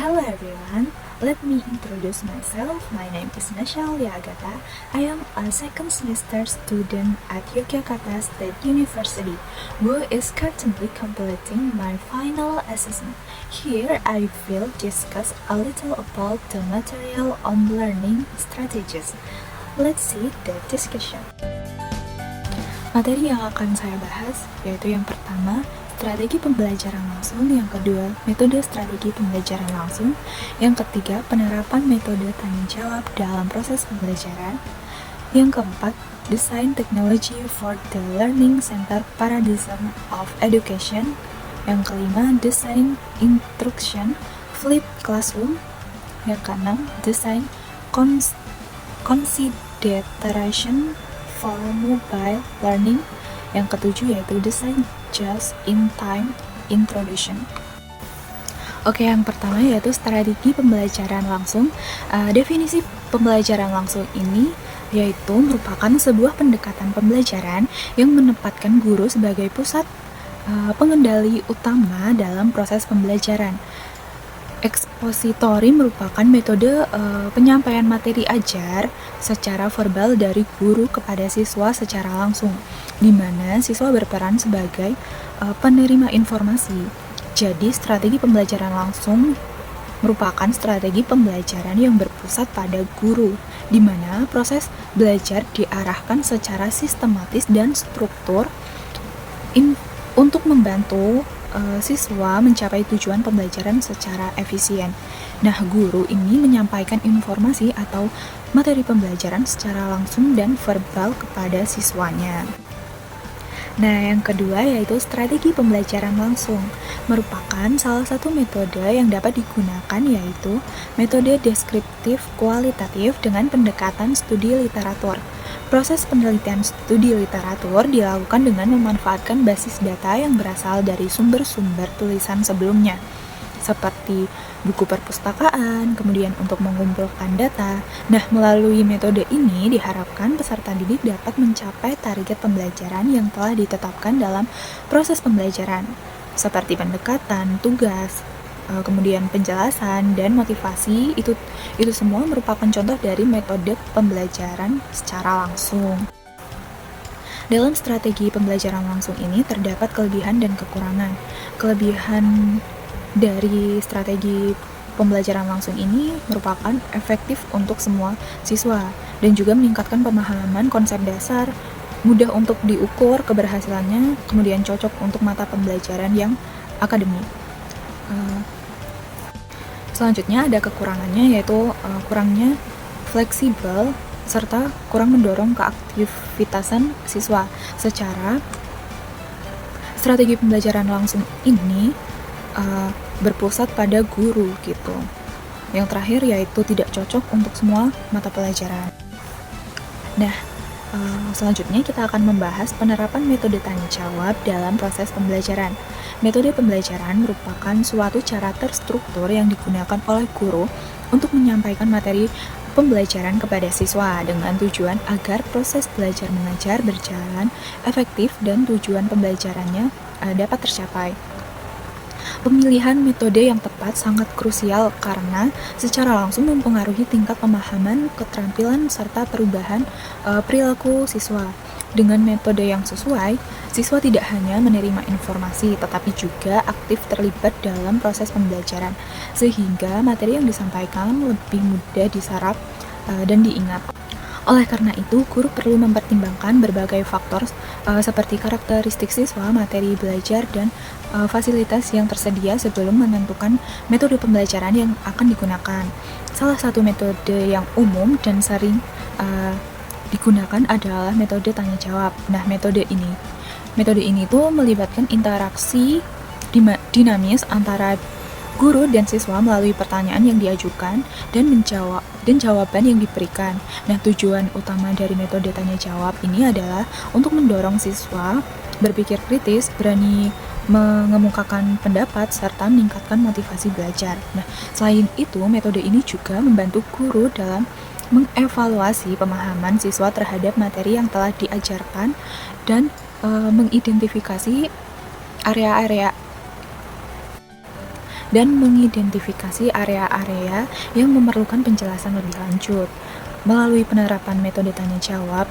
Hello everyone, let me introduce myself. My name is Nasha Agata. I am a second semester student at Yogyakarta State University, who is currently completing my final assessment. Here I will discuss a little about the material on learning strategies. Let's see the discussion. Materi yang akan saya bahas yaitu yang pertama, strategi pembelajaran langsung, yang kedua, metode strategi pembelajaran langsung, yang ketiga, penerapan metode tanya jawab dalam proses pembelajaran, yang keempat, design technology for the learning center paradigm of education, yang kelima, design instruction flipped classroom, yang keenam, design consideration for mobile learning, yang ketujuh yaitu design just-in-time introduction. Oke, yang pertama yaitu strategi pembelajaran langsung. Definisi pembelajaran langsung ini yaitu merupakan sebuah pendekatan pembelajaran yang menempatkan guru sebagai pusat pengendali utama dalam proses pembelajaran. Ekspositori merupakan metode penyampaian materi ajar secara verbal dari guru kepada siswa secara langsung, di mana siswa berperan sebagai penerima informasi. Jadi, strategi pembelajaran langsung merupakan strategi pembelajaran yang berpusat pada guru, di mana proses belajar diarahkan secara sistematis dan struktur untuk membantu siswa mencapai tujuan pembelajaran secara efisien. Nah, guru ini menyampaikan informasi atau materi pembelajaran secara langsung dan verbal kepada siswanya. Nah, yang kedua yaitu strategi pembelajaran langsung, merupakan salah satu metode yang dapat digunakan yaitu metode deskriptif kualitatif dengan pendekatan studi literatur. Proses penelitian studi literatur dilakukan dengan memanfaatkan basis data yang berasal dari sumber-sumber tulisan sebelumnya, seperti buku perpustakaan, kemudian untuk mengumpulkan data. Nah, melalui metode ini diharapkan peserta didik dapat mencapai target pembelajaran yang telah ditetapkan dalam proses pembelajaran, seperti pendekatan, tugas, kemudian penjelasan dan motivasi. Itu semua merupakan contoh dari metode pembelajaran secara langsung. Dalam strategi pembelajaran langsung ini terdapat kelebihan dan kekurangan. Kelebihan dari strategi pembelajaran langsung ini merupakan efektif untuk semua siswa dan juga meningkatkan pemahaman konsep dasar, mudah untuk diukur keberhasilannya, kemudian cocok untuk mata pembelajaran yang akademik. Selanjutnya ada kekurangannya yaitu kurangnya fleksibel serta kurang mendorong keaktivitasan siswa. Secara strategi pembelajaran langsung ini berpusat pada guru gitu. Yang terakhir yaitu tidak cocok untuk semua mata pelajaran. Nah, selanjutnya kita akan membahas penerapan metode tanya jawab dalam proses pembelajaran. Metode pembelajaran merupakan suatu cara terstruktur yang digunakan oleh guru untuk menyampaikan materi pembelajaran kepada siswa dengan tujuan agar proses belajar mengajar berjalan efektif dan tujuan pembelajarannya dapat tercapai. Pemilihan metode yang tepat sangat krusial karena secara langsung mempengaruhi tingkat pemahaman, keterampilan, serta perubahan perilaku siswa. Dengan metode yang sesuai, siswa tidak hanya menerima informasi, tetapi juga aktif terlibat dalam proses pembelajaran, sehingga materi yang disampaikan lebih mudah diserap dan diingat. Oleh karena itu, guru perlu mempertimbangkan berbagai faktor seperti karakteristik siswa, materi belajar, dan fasilitas yang tersedia sebelum menentukan metode pembelajaran yang akan digunakan. Salah satu metode yang umum dan sering digunakan adalah metode tanya jawab. Nah, metode ini tuh melibatkan interaksi dinamis antara guru dan siswa melalui pertanyaan yang diajukan dan jawaban yang diberikan. Nah, tujuan utama dari metode tanya jawab ini adalah untuk mendorong siswa berpikir kritis, berani mengemukakan pendapat, serta meningkatkan motivasi belajar. Nah, selain itu, metode ini juga membantu guru dalam mengevaluasi pemahaman siswa terhadap materi yang telah diajarkan dan mengidentifikasi area-area dan mengidentifikasi area-area yang memerlukan penjelasan lebih lanjut. Melalui penerapan metode tanya jawab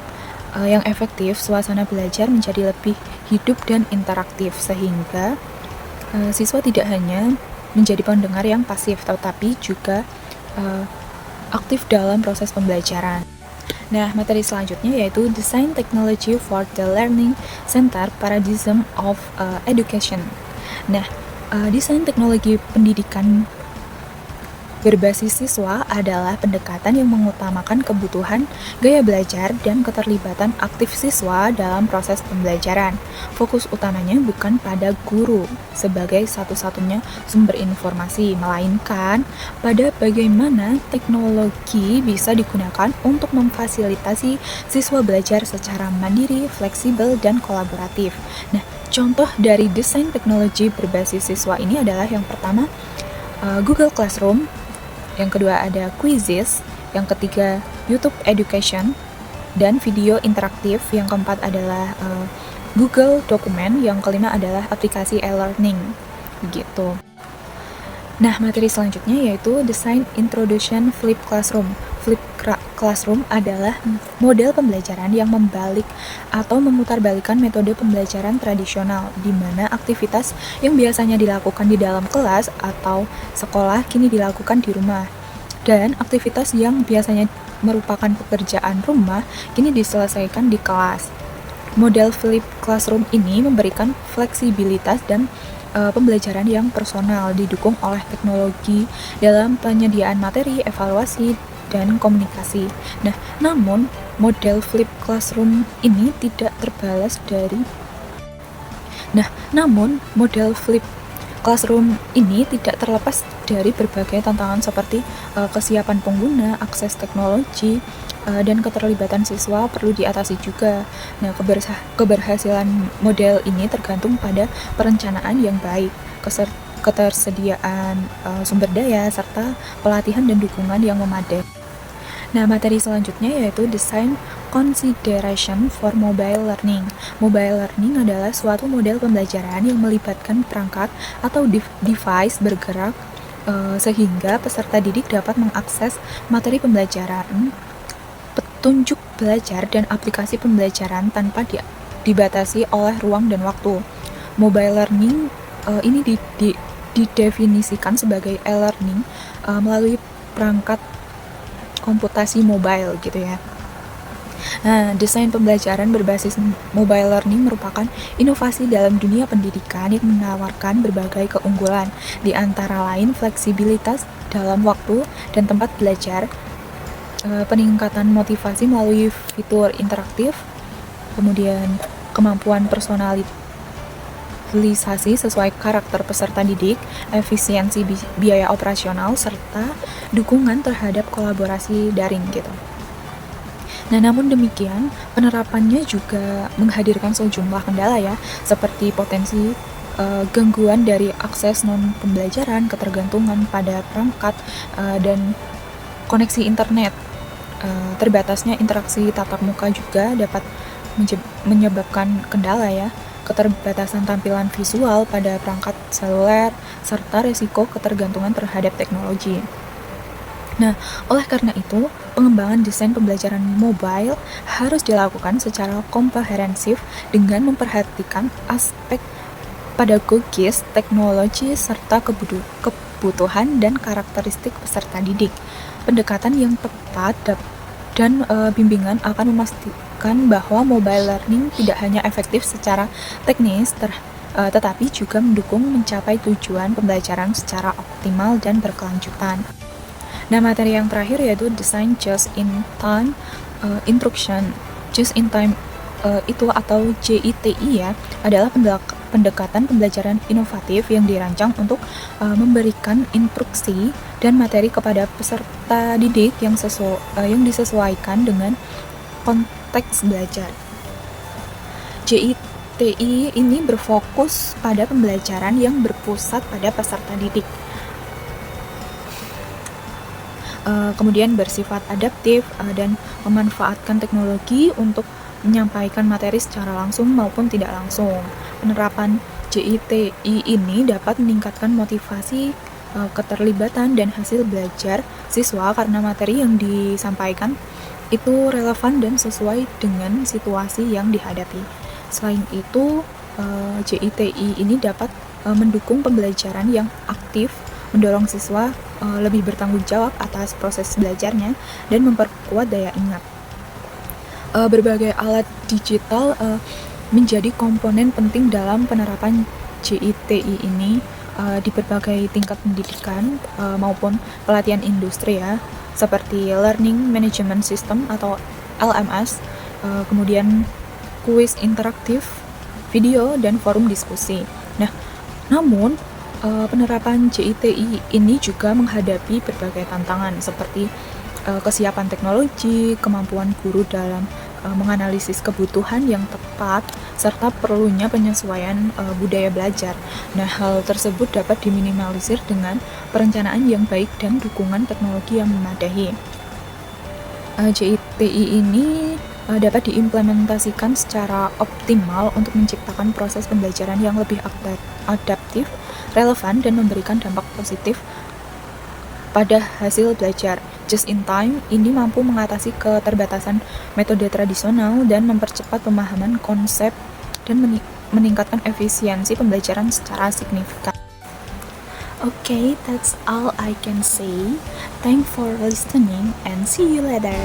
yang efektif, suasana belajar menjadi lebih hidup dan interaktif, sehingga siswa tidak hanya menjadi pendengar yang pasif, tetapi juga aktif dalam proses pembelajaran. Nah, materi selanjutnya yaitu Design Technology for the Learning Center Paradigm of Education. Nah, desain teknologi pendidikan berbasis siswa adalah pendekatan yang mengutamakan kebutuhan, gaya belajar, dan keterlibatan aktif siswa dalam proses pembelajaran. Fokus utamanya bukan pada guru sebagai satu-satunya sumber informasi, melainkan pada bagaimana teknologi bisa digunakan untuk memfasilitasi siswa belajar secara mandiri, fleksibel, dan kolaboratif. Nah, contoh dari desain teknologi berbasis siswa ini adalah yang pertama, Google Classroom, yang kedua ada Quizzes, yang ketiga YouTube Education, dan video interaktif, yang keempat adalah Google Document, yang kelima adalah aplikasi e-learning, begitu. Nah, materi selanjutnya yaitu Design Introduction Flip Classroom. Flip Classroom adalah model pembelajaran yang membalik atau memutarbalikkan metode pembelajaran tradisional, di mana aktivitas yang biasanya dilakukan di dalam kelas atau sekolah kini dilakukan di rumah, dan aktivitas yang biasanya merupakan pekerjaan rumah kini diselesaikan di kelas. Model Flip Classroom ini memberikan fleksibilitas dan pembelajaran yang personal, didukung oleh teknologi dalam penyediaan materi, evaluasi, dan komunikasi. Nah, namun model Flip Classroom ini tidak terbalas dari terlepas dari berbagai tantangan seperti kesiapan pengguna, akses teknologi, dan keterlibatan siswa perlu diatasi juga. Nah, keberhasilan model ini tergantung pada perencanaan yang baik, ketersediaan sumber daya, serta pelatihan dan dukungan yang memadai. Nah, materi selanjutnya yaitu Design Consideration for Mobile Learning. Mobile Learning adalah suatu model pembelajaran yang melibatkan perangkat atau device bergerak sehingga peserta didik dapat mengakses materi pembelajaran, petunjuk belajar, dan aplikasi pembelajaran tanpa dibatasi oleh ruang dan waktu. Mobile Learning ini didefinisikan sebagai e-learning melalui perangkat komputasi mobile, gitu ya. Nah, desain pembelajaran berbasis mobile learning merupakan inovasi dalam dunia pendidikan yang menawarkan berbagai keunggulan, di antara lain fleksibilitas dalam waktu dan tempat belajar, peningkatan motivasi melalui fitur interaktif, kemudian kemampuan personalisasi sesuai karakter peserta didik, efisiensi biaya operasional, serta dukungan terhadap kolaborasi daring, gitu. Nah, namun demikian, penerapannya juga menghadirkan sejumlah kendala ya, seperti potensi gangguan dari akses non-pembelajaran, ketergantungan pada perangkat, dan koneksi internet. Terbatasnya interaksi tatap muka juga dapat menyebabkan kendala ya, keterbatasan tampilan visual pada perangkat seluler, serta resiko ketergantungan terhadap teknologi. Nah, oleh karena itu, pengembangan desain pembelajaran mobile harus dilakukan secara komprehensif dengan memperhatikan aspek pedagogis, teknologi, serta kebutuhan dan karakteristik peserta didik. Pendekatan yang tepat dan bimbingan akan memastikan bahwa mobile learning tidak hanya efektif secara teknis, tetapi juga mendukung mencapai tujuan pembelajaran secara optimal dan berkelanjutan. Nah, materi yang terakhir yaitu Design Just-in-Time Instruction. Just-in-Time itu atau JITI ya, adalah pendekatan pembelajaran inovatif yang dirancang untuk memberikan instruksi dan materi kepada peserta didik yang disesuaikan dengan konteks belajar. JITI ini berfokus pada pembelajaran yang berpusat pada peserta didik. Kemudian bersifat adaptif dan memanfaatkan teknologi untuk menyampaikan materi secara langsung maupun tidak langsung. Penerapan JITI ini dapat meningkatkan motivasi, keterlibatan dan hasil belajar siswa karena materi yang disampaikan itu relevan dan sesuai dengan situasi yang dihadapi. Selain itu, JITI ini dapat mendukung pembelajaran yang aktif, mendorong siswa lebih bertanggung jawab atas proses belajarnya, dan memperkuat daya ingat. Berbagai alat digital menjadi komponen penting dalam penerapan JITI ini di berbagai tingkat pendidikan maupun pelatihan industri ya, seperti Learning Management System atau LMS, kemudian kuis interaktif, video, dan forum diskusi. Nah, namun penerapan JITI ini juga menghadapi berbagai tantangan seperti kesiapan teknologi, kemampuan guru dalam menganalisis kebutuhan yang tepat, serta perlunya penyesuaian budaya belajar. Nah, hal tersebut dapat diminimalisir dengan perencanaan yang baik dan dukungan teknologi yang memadai. JITI ini dapat diimplementasikan secara optimal untuk menciptakan proses pembelajaran yang lebih adaptif, relevan, dan memberikan dampak positif pada hasil belajar. Just in time ini mampu mengatasi keterbatasan metode tradisional dan mempercepat pemahaman konsep dan meningkatkan efisiensi pembelajaran secara signifikan. Okay, that's all I can say. Thanks for listening and see you later.